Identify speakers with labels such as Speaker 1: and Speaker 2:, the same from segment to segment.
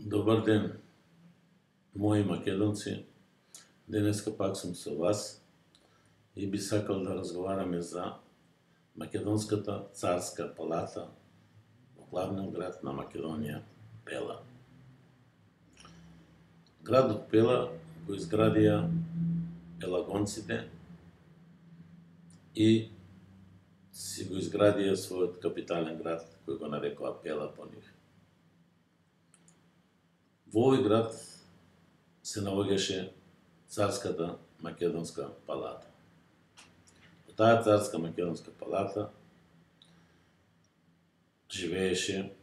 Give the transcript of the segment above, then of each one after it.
Speaker 1: Добар ден, мои македонци. Денеска пак сум со вас и би сакал да разговараме за Македонската царска палата во главниот град на Македонија, Пела. Градот Пела го изградија пелагонците и си го изградија својот капитален град, кој го нарекоа Пела по нив. Во овој град се наоѓаше царската македонска палата. Во таа царска македонска палата живееше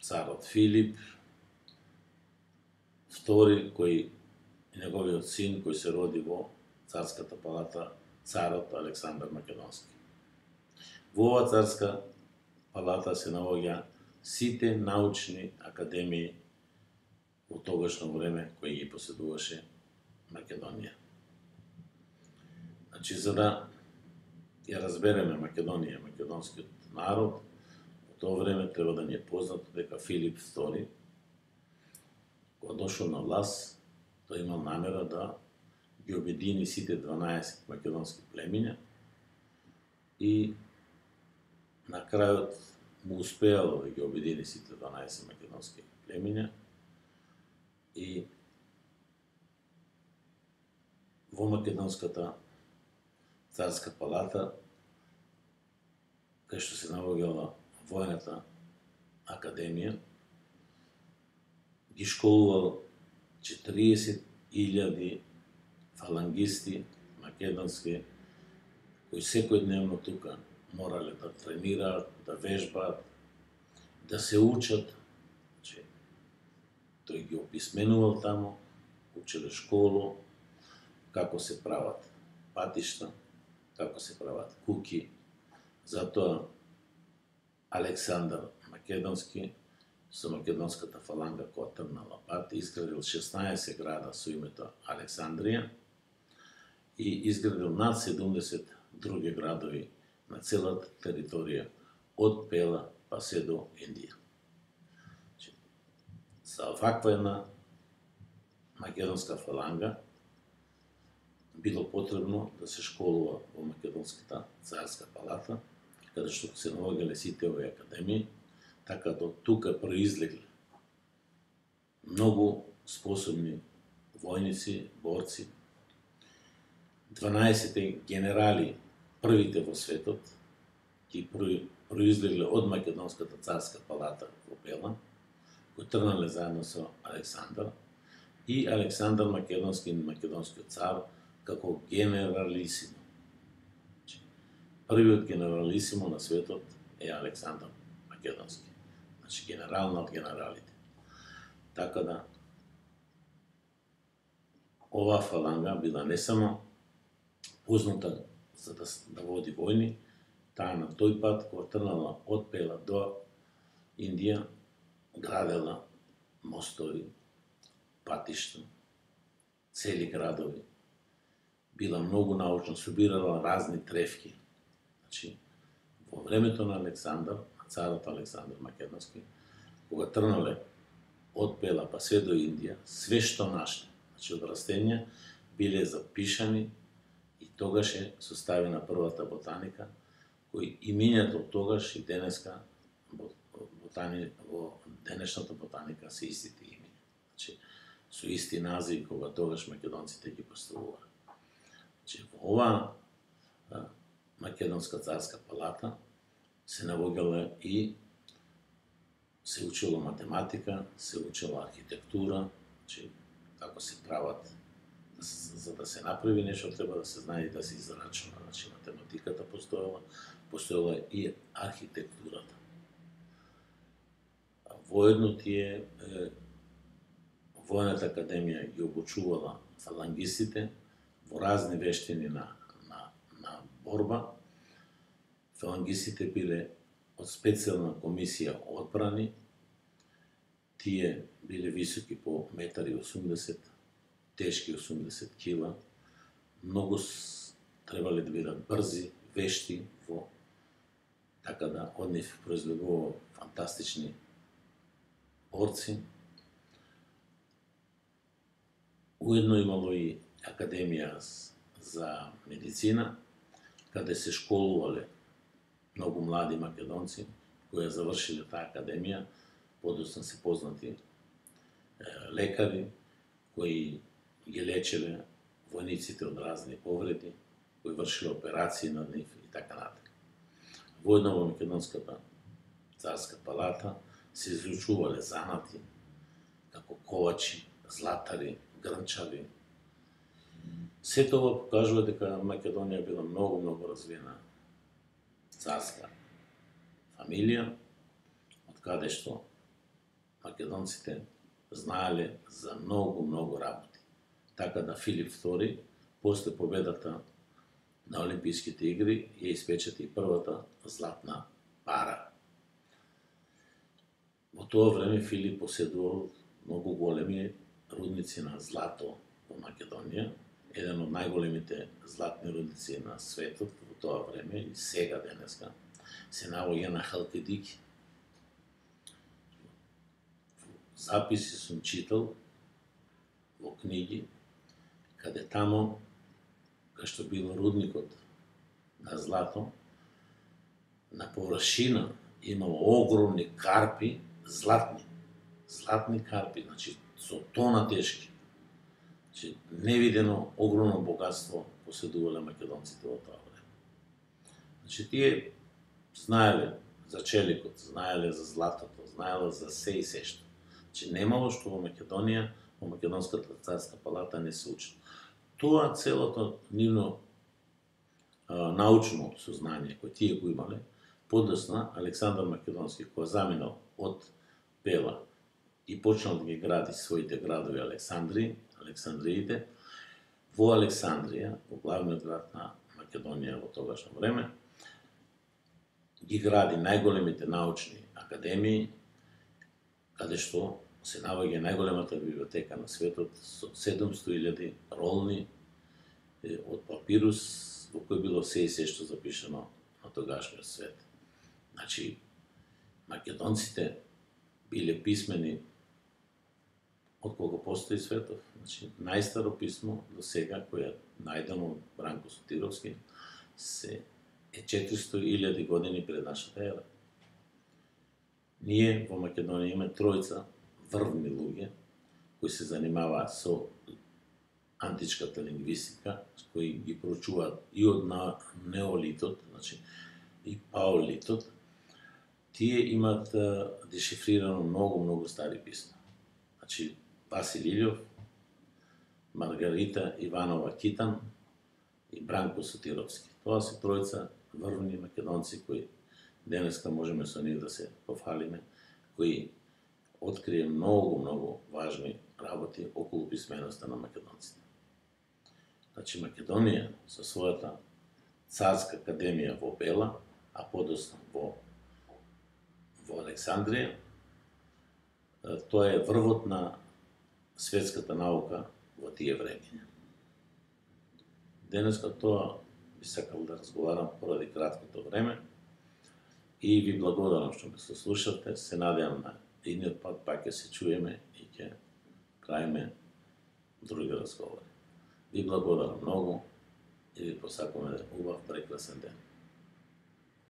Speaker 1: царот Филип II, кој неговиот син, кој се роди во царската палата, царот Александар Македонски. Во оваа царска палата се наоѓа сите научни академии во тогашно време кој ги поседуваше Македонија. Значи, за да ја разбереме Македонија, македонскиот народ, во тоа време треба да ни е познато дека Филип II, кога дошол на власт, тој имал намера да ги обедини сите 12 македонски племиња и на крајот му успеало да ги обедини сите 12 македонски племиња и во Македонската царска палата, кај што се наоѓала војната академија, ги школувал 40.000 фалангисти македонски, кои секојдневно тука морале да тренираат, да вежбаат, да се учат. Значи, тој ги описменувал тамо, учеле школу, како се прават патишта, како се прават куќи. Затоа Александар Македонски со македонската фаланга која тргнала пат изградил 16 града со името Александрија и изградил над 70 други градови на целата територија од Пела па се до Индија. За ваква една македонска фаланга било потребно да се школува во Македонската царска палата, каде што се наоѓале сите овие академии, така да тука произлегле многу способни војници, борци, 12 генерали, првите во светот, ги произлегле од Македонската царска палата во Пела, кои тргнале заедно со Александар, и Александар Македонски, македонскиот цар, како генералисимо. Првиот генералисимо на светот е Александар Македонски. Значи, генерал над генералите. Така да, оваа фаланга била не само позната за да води војни, таа на тој пат, кога тргнала од Пела до Индија, градела мостови, патишта, цели градови, била многу научно, собирала разни трефки. Значи, во времето на Александар, на царот Александар Македонски, кога тргнале од Пела па се до Индија, све што нашле, значи од растенја, биле запишани и тогаш е составена првата ботаника, кои имињата од тогаш и денеска во денешната ботаника се истите имиња. Значи, со исти називи кога тогаш македонците ги поставуваа. Значи, во оваа Македонска царска палата се наоѓала и се учело математика, се учела архитектура, значи, како се прават, за да се направи нешто треба да се знае и да се израчува. Значи, математиката постоела и архитектурата. Воедно тие војната академија ги обучувала фалангистите во разни вештини на борба. Фалангистите биле од специјална комисија одбрани, тие биле високи по 1,80 м, тешки 80 кила, многу требале да бидат брзи, вешти во, така да од нив произлегува фантастични борци, Уедно имало и академија за медицина, каде се школувале многу млади македонци кои ја завршиле таа академија, подоцна се познати лекари кои ги лечеле војниците од разни повреди, кои вршиле операции над нив и така натаму. Воедно во Македонската царска палата се изучувале занати како ковачи, златари, грнчари. Се тоа покажува дека Македонија била многу развиена царска фамилија, од каде што македонците знаеле за многу работи. Така да Филип II, после победата на Олимписките игри, ја испечати првата златна пара. Во тоа време Филип поседувал многу големи рудници на злато во Македонија, еден од најголемите златни рудници на светот во тоа време и сега денеска се наоѓа на Халкидики. Записи сум читал во книги, каде тамо, кај што бил рудникот на злато, на површина имало огромни карпи, златни карпи, значи со тона тешки. Значи, невидено огромно богатство поседувале македонците во тоа време. Значи, тие знаеле за челикот, знаеле за златото, знаеле за се и се што. Значи, немало што во Македонија, во Македонската царска палата не се учи. Тоа целото нивно научно сознање кој тие го имале, подоцна Александар Македонски, кој заминал од Пела и почнал да ги гради своите градови Александриите, во Александрија, во главниот град на Македонија во тогашно време, ги гради најголемите научни академии, каде што се наоѓа најголемата библиотека на светот со 700.000 ролни од папирус, во кој било се и се што запишано на тогашниот свет. Значи, македонците биле писмени од кога постои светов. Значи, најстаро писмо до сега, кој е најдено од Бранко Сотировски, е 400.000 години пред нашата ера. Ние во Македонија имаме тројца врвни луѓе кои се занимаваат со античката лингвистика, кои ги проучуваат и од неолитот, значи и паолитот. Тие имаат дешифрирано многу стари писма. Значи, Васил Илјов, Маргарита Иванова Китан и Бранко Сотировски. Тоа се тројца врвни македонци кои денеска можеме со нив да се пофалиме, кои открие многу важни работи околу писменоста на македонците. Значи, Македонија со својата царска академија во Бела, а подоцна во Александрија, тоа е врвот на светската наука во тие времиња. Денеска тоа би сакал да разговарам поради краткото време и ви благодарам што ме слушате. Се надевам на идниот пат пак ќе се чуеме и ќе правиме други разговори. Ви благодарам многу и ви посакуваме убав прекрасен ден.